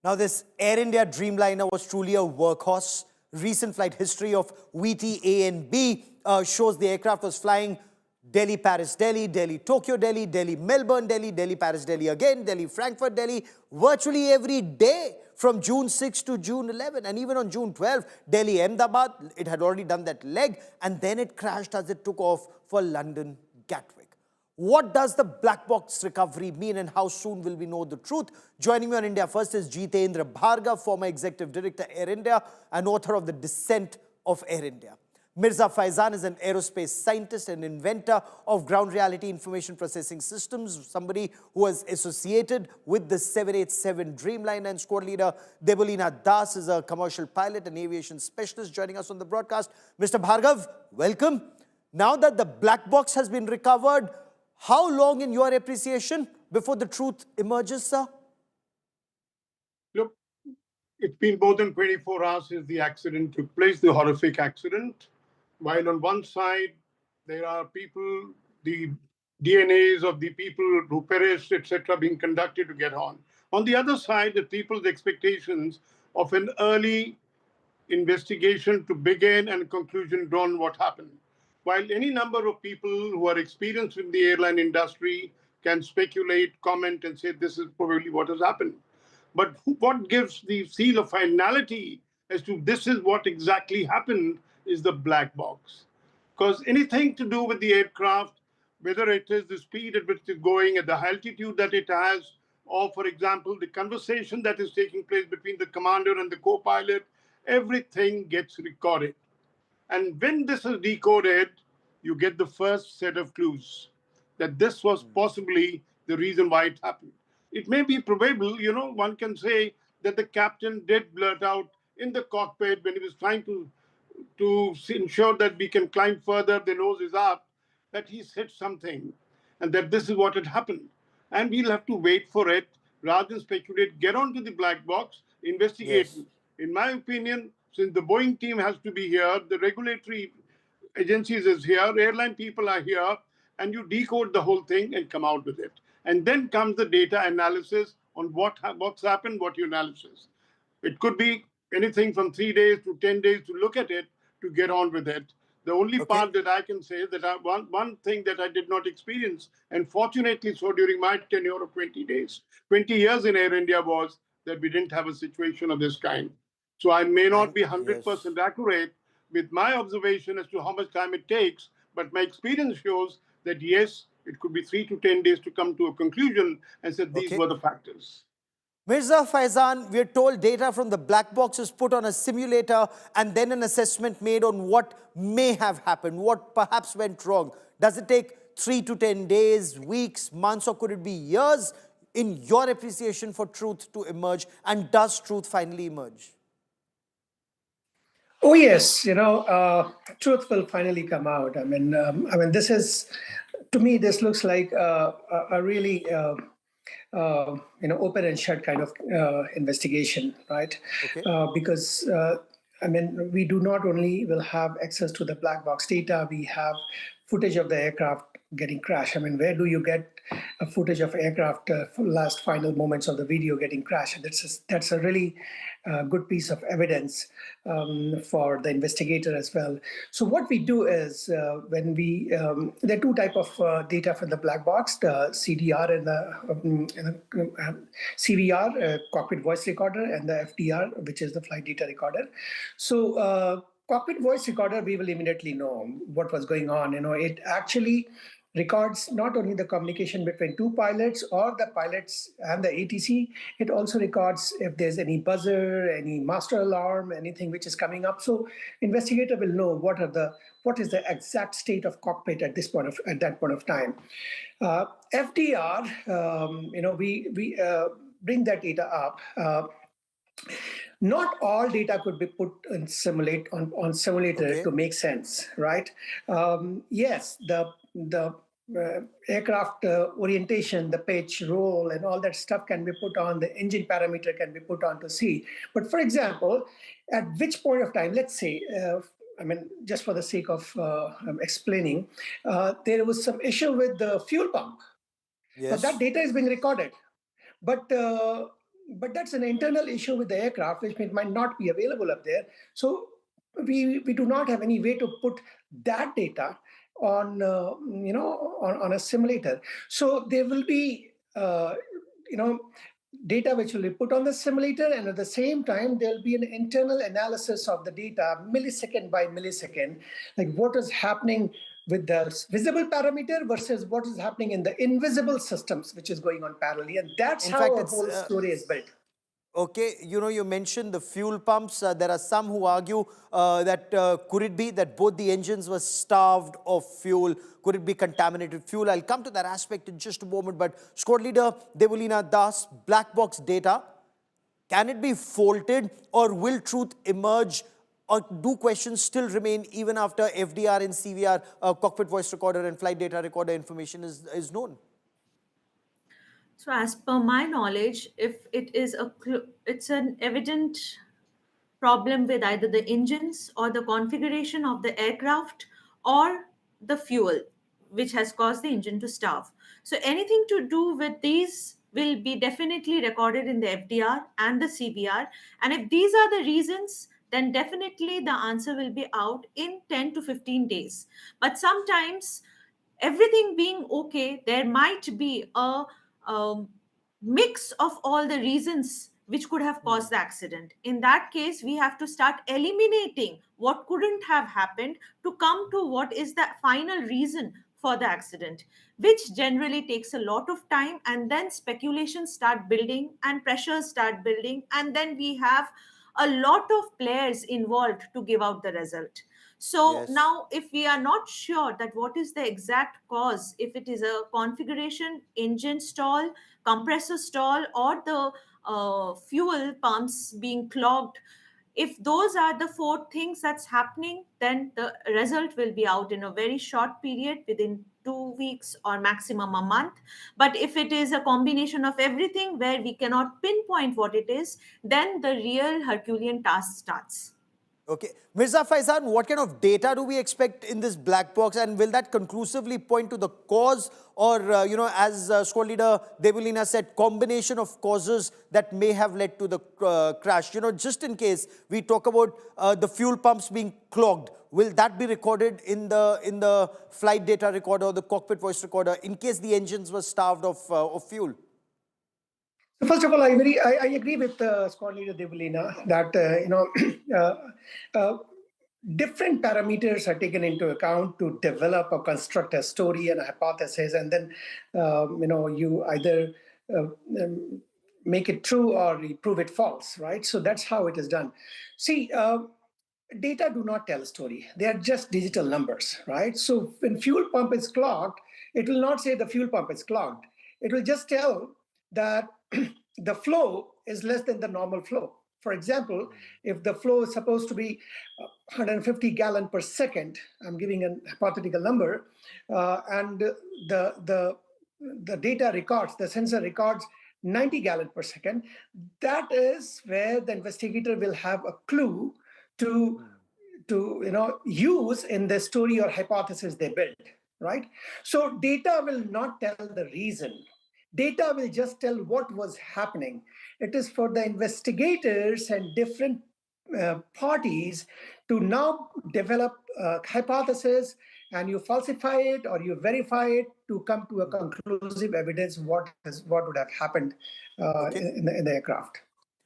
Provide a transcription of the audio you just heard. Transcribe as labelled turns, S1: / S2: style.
S1: Now, this Air India Dreamliner was truly a workhorse. Recent flight history of VT A and B shows the aircraft was flying Delhi, Paris, Delhi, Delhi, Tokyo, Delhi, Delhi, Melbourne, Delhi, Delhi, Paris, Delhi again, Delhi, Frankfurt, Delhi, virtually every day from June 6 to June 11. And even on June 12, Delhi, Ahmedabad, it had already done that leg, and then it crashed as it took off for London, Gatwick. What does the black box recovery mean, and how soon will we know the truth? Joining me on India First is Jitendra Bhargav, former Executive Director, Air India, and author of The Descent of Air India. Mirza Faizan is an aerospace scientist and inventor of ground reality information processing systems, somebody who was associated with the 787 Dreamliner, and squad leader Debolina Das is a commercial pilot and aviation specialist joining us on the broadcast. Mr. Bhargav, welcome. Now that the black box has been recovered, how long, in your appreciation, before the truth emerges, sir?
S2: Look, it's been more than 24 hours since the accident took place, the horrific accident. While on one side, there are people, the DNAs of the people who perished, etc., being conducted to get on. On the other side, the people's expectations of an early investigation to begin and conclusion drawn what happened. While any number of people who are experienced in the airline industry can speculate, comment, and say this is probably what has happened. But what gives the seal of finality as to this is what exactly happened is the black box. Because anything to do with the aircraft, whether it is the speed at which it is going, at the altitude that it has, or, for example, the conversation that is taking place between the commander and the co-pilot, everything gets recorded. And when this is decoded, you get the first set of clues that this was possibly the reason why it happened. It may be probable, one can say that the captain did blurt out in the cockpit when he was trying to ensure that we can climb further, the nose is up, that he's hit something and that this is what had happened. And we'll have to wait for it rather than speculate, get onto the black box, investigate. Yes. In my opinion, since the Boeing team has to be here, the regulatory agencies is here, airline people are here, and you decode the whole thing and come out with it. And then comes the data analysis on what's happened, what your analysis. It could be anything from 3 days to 10 days to look at it, to get on with it. The only part that I can say that one thing that I did not experience, and fortunately so during my tenure of 20 days, 20 years in Air India, was that we didn't have a situation of this kind. So I may not be 100% accurate with my observation as to how much time it takes, but my experience shows that yes, it could be 3 to 10 days to come to a conclusion and said these were the factors.
S1: Mirza Faizan, we're told data from the black box is put on a simulator and then an assessment made on what may have happened, what perhaps went wrong. Does it take 3 to 10 days, weeks, months, or could it be years in your appreciation for truth to emerge? And does truth finally emerge?
S3: Oh, yes. Truth will finally come out. I mean, this is, to me, this looks like a really open and shut kind of investigation, right? Because we do not only will have access to the black box data, we have footage of the aircraft getting crashed. I mean, where do you get a footage of aircraft last final moments of the video getting crashed? And that's a really good piece of evidence for the investigator as well. So what we do is when we, there are two types of data from the black box, the CDR and the CVR, cockpit voice recorder, and the FDR, which is the flight data recorder. So cockpit voice recorder, we will immediately know what was going on. It actually records not only the communication between two pilots or the pilots and the ATC, it also records if there's any buzzer, any master alarm, anything which is coming up. So investigator will know what is the exact state of cockpit at that point of time. FDR, we bring that data up. Not all data could be put on simulator to make sense, right? Yes, the aircraft orientation, the pitch, roll, and all that stuff can be put on, the engine parameter can be put on to see. But for example, at which point of time, let's say, just for the sake of explaining, there was some issue with the fuel pump. Yes. So that data is being recorded. But but that's an internal issue with the aircraft, which might not be available up there. So we do not have any way to put that data on on a simulator. So there will be data which will be put on the simulator, and at the same time there'll be an internal analysis of the data millisecond by millisecond, like what is happening with the visible parameter versus what is happening in the invisible systems, which is going on parallelly. And that's
S1: In
S3: how
S1: fact,
S3: our
S1: it's
S3: whole story is built.
S1: okay, you mentioned the fuel pumps. There are some who argue that could it be that both the engines were starved of fuel? Could it be contaminated fuel? I'll come to that aspect in just a moment. But Squad Leader Devolina Das, black box data, can it be faulted, or will truth emerge? Or do questions still remain even after FDR and CVR, cockpit voice recorder and flight data recorder information is known?
S4: So, as per my knowledge, if it is it's an evident problem with either the engines or the configuration of the aircraft or the fuel, which has caused the engine to starve. So, anything to do with these will be definitely recorded in the FDR and the CVR. And if these are the reasons, then definitely the answer will be out in 10 to 15 days. But sometimes, everything being okay, there might be a um, mix of all the reasons which could have caused the accident. In that case, we have to start eliminating what couldn't have happened to come to what is the final reason for the accident, which generally takes a lot of time, and then speculations start building and pressures start building, and then we have a lot of players involved to give out the result. So
S1: Yes.
S4: now, if we are not sure that what is the exact cause, if it is a configuration, engine stall, compressor stall, or the fuel pumps being clogged, if those are the four things that's happening, then the result will be out in a very short period, within 2 weeks or maximum a month. But if it is a combination of everything where we cannot pinpoint what it is, then the real Herculean task starts.
S1: Okay. Mirza Faizan, what kind of data do we expect in this black box, and will that conclusively point to the cause, or, as Squad Leader Devolina said, combination of causes that may have led to the crash? Just in case we talk about the fuel pumps being clogged, will that be recorded in the flight data recorder or the cockpit voice recorder in case the engines were starved of fuel?
S3: So first of all, I agree with Squad Leader Devolina that different parameters are taken into account to develop or construct a story and a hypothesis, and then you either uh, um, make it true or you prove it false, right? So that's how it is done. See, data do not tell a story. They are just digital numbers, right? So when fuel pump is clogged, it will not say the fuel pump is clogged. It will just tell that the flow is less than the normal flow. For example, if the flow is supposed to be 150 gallon per second, I'm giving a hypothetical number, and the data records, the sensor records 90 gallon per second, that is where the investigator will have a clue to use in the story or hypothesis they build, right? So data will not tell the reason. Data will just tell what was happening. It is for the investigators and different parties to now develop a hypothesis, and you falsify it or you verify it to come to a conclusive evidence what would have happened
S1: Okay.
S3: in the aircraft.